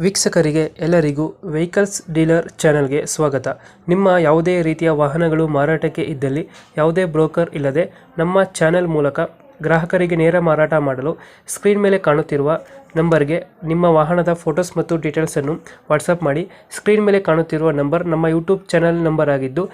ವೀಕ್ಷಕರಿಗೆ ಎಲ್ಲರಿಗೂ vehicles dealer ಚಾನೆಲ್ಗೆ ಸ್ವಾಗತ. ನಿಮ್ಮ ಯಾವುದೇ ರೀತಿಯ ವಾಹನಗಳು ಮಾರಾಟಕ್ಕೆ ಇದ್ದಲ್ಲಿ ಯಾವುದೇ ಬ್ರೋಕರ್ ಇಲ್ಲದೆ ನಮ್ಮ ಚಾನೆಲ್ ಮೂಲಕ ಗ್ರಾಹಕರಿಗೆ ನೇರ ಮಾರಾಟ ಮಾಡಲು ಸ್ಕ್ರೀನ್ ಮೇಲೆ ಕಾಣುತ್ತಿರುವ ನಂಬರ್ಗೆ ನಿಮ್ಮ ವಾಹನದ ಫೋಟೋಸ್ ಮತ್ತು ಡೀಟೇಲ್ಸನ್ನು ವಾಟ್ಸಪ್ ಮಾಡಿ. ಸ್ಕ್ರೀನ್ ಮೇಲೆ ಕಾಣುತ್ತಿರುವ ನಂಬರ್ ನಮ್ಮ ಯೂಟ್ಯೂಬ್ ಚಾನೆಲ್ ನಂಬರ್ ಆಗಿದ್ದು,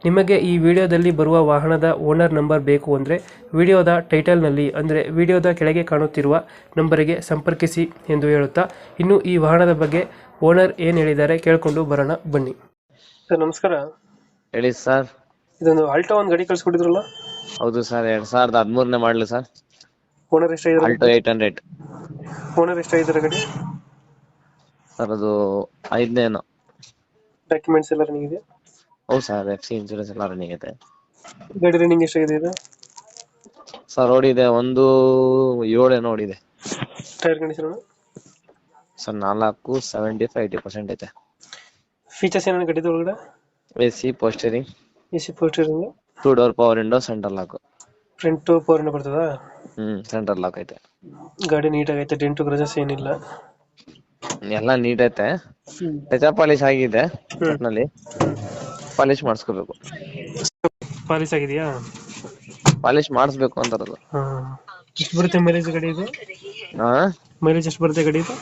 ನಿಮಗೆ ಈ ವಿಡಿಯೋದಲ್ಲಿ ಬರುವ ವಾಹನದ ಓನರ್ ನಂಬರ್ ಬೇಕು ಅಂದರೆ ವಿಡಿಯೋದ ಟೈಟಲ್ನಲ್ಲಿ ಅಂದರೆ ವಿಡಿಯೋದ ಕೆಳಗೆ ಕಾಣುತ್ತಿರುವ ನಂಬರಿಗೆ ಸಂಪರ್ಕಿಸಿ ಎಂದು ಹೇಳುತ್ತಾ, ಇನ್ನು ಈ ವಾಹನದ ಬಗ್ಗೆ ಓನರ್ ಏನು ಹೇಳಿದ್ದಾರೆ ಕೇಳಿಕೊಂಡು ಬರೋಣ ಬನ್ನಿ. ಸರ್ ನಮಸ್ಕಾರ. ಹೇಳಿ ಸರ್. ಇದೊಂದು ಆಲ್ಟೋ ಒಂದು ಗಾಡಿ ಕಳ್ಸಿಕೊಟ್ಟಿದ್ರಲ್ಲ? ಹೌದು ಸರ್, 2013 ಮಾಡಲು ಸರ್. ಓನರ್ ಎಷ್ಟಾಗಿದ್ದಾರೆ? ಆಲ್ಟೋ 800 ಓನರ್ ಎಷ್ಟಾಗಿದ್ದಾರೆ ಗಾಡಿ? ಸರ್ ಅದು 5ನೇನು. ಡಾಕ್ಯುಮೆಂಟ್ಸ್ ಎಲ್ಲ ರನ್ನಿಂಗ್ ಇದೆ? ಹೌದು ಸರ್, FC ಇನ್ಶೂರೆನ್ಸ್ ಎಲ್ಲ ರನ್ನಿಂಗ್ ಐತೆ. ಗಾಡಿ ರನ್ನಿಂಗ್ ಎಷ್ಟಾಗಿದೆ ಇದು? ಸರ್ ಓಡಿದೆ 7 ನೋಡಿದೆ. ಟೈರ್ ಕಂಡೀಷನ್ ಸರ್ 75-80% ಐತೆ. ಫೀಚರ್ಸ್ ಏನೇನು ಗಾಡಿದ ಒಳಗಡೆ? AC ಪೋಸ್ಟರಿಂಗ್, AC ಪೋಸ್ಟರಿಂಗ್, 2 door power window, centre lock. Front power ಬರ್ತದ? ಸೆಂಟರ್ ಲಾಕ್ ಐತೆ. ಗಾಡಿ ನೀಟಾಗೈತೆ, ಡೆಂಟು ಗ್ರಜಸ್ ಏನಿಲ್ಲ? ಎಲ್ಲ ನೀಟ್ ಐತೆ. ಟಚ್ ಪಾಲಿಶ್ ಆಗಿದೆ, ಒಟ್ನಲ್ಲಿ ಪಾಲಿಶ್ ಮಾಡಿಸ್ಕೋಬೇಕು. ಪಾಲಿಶ್ ಆಗಿದೆಯಾ? ಪಾಲಿಶ್ ಮಾಡಿಸ್ಬೇಕು ಅಂತಾರದು. ಎಷ್ಟು ಬರುತ್ತೆ ಮೈಲೇಜ್ ಗಾಡಿ ಇದು? ಹಾ, ಮೈಲೇಜ್ ಎಷ್ಟು ಬರುತ್ತೆ ಗಾಡಿ ಇದು?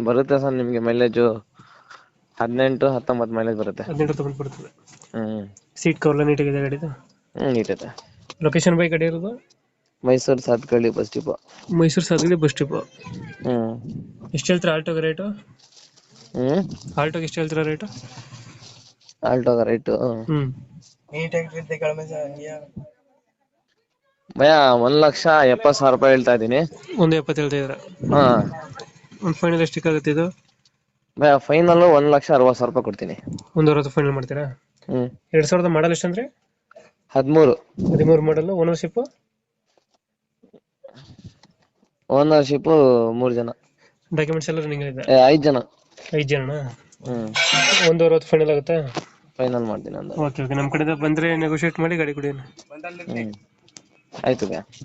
ಬರುತ್ತೆ ಸರ್, ನಿಮ್ಗೆ ಮೈಲೇಜು 18-19 ಮೈಲೇಜ್ ಬರುತ್ತೆ. 18-19 ಬರ್ತದೆ. ಸೀಟ್ ಕವರ್ ಎಲ್ಲ ನೀಟಾಗಿದೆ ಗಾಡಿದು? ನೀಟ್ ಐತೆ. ಲೊಕೇಶನ್ ಬೈ ಗಾಡಿ ಇರೋದು? Mysuru Sathagalli bus depot. Mysuru Sathagalli bus depot. ಎಷ್ಟು ಹೇಳ್ತೀರಾ ಆಲ್ಟೋಗೆ ರೇಟು? ಆಲ್ಟೋಗೆ ಎಷ್ಟು ಹೇಳ್ತೀರಾ ರೇಟು? ಆಲ್ಟೋಗ ರೇಟು ಭಯ 1,70,000 ರೂಪಾಯಿ ಹೇಳ್ತಾ ಇದೀನಿ. 1,70,000 ಹೇಳ್ತಾ ಇದ್ದೀರಾ? ಒಂದು ಫೈನಲ್ ಎಷ್ಟಕ್ಕೆ ಆಗುತ್ತೆ ಇದು? ಭಯ ಫೈನಲ್ 1,60,000 ರೂಪಾಯಿ ಕೊಡ್ತೀನಿ. 1,60 ಫೈನಲ್ ಮಾಡ್ತೀರಾ? 2000 ಮಾಡಲ್ ಎಷ್ಟು ಅಂದ್ರೆ? 13 ಮಾಡಲ್. ಓನರ್ಶಿಪ್? ಓನರ್ಶಿಪ್ 3 ಜನ. ಡಾಕ್ಯುಮೆಂಟ್ಸ್ ಎಲ್ಲ ರನ್ನಿಂಗ್ ಇದೆ? 5 ಜನ. 5 ಜನ. 1,60 ಫೈನಲ್ ಆಗುತ್ತಾ? ಫೈನಲ್ ಮಾಡ್ತೀನಿ. ಓಕೆ, ನಮ್ಮ ಕಡೆಯಿಂದ ಬಂದ್ರೆ ನೆಗೋಶಿಯೇಟ್ ಮಾಡಿ ಗಾಡಿ ಕೊಡಿ. ಆಯ್ತು.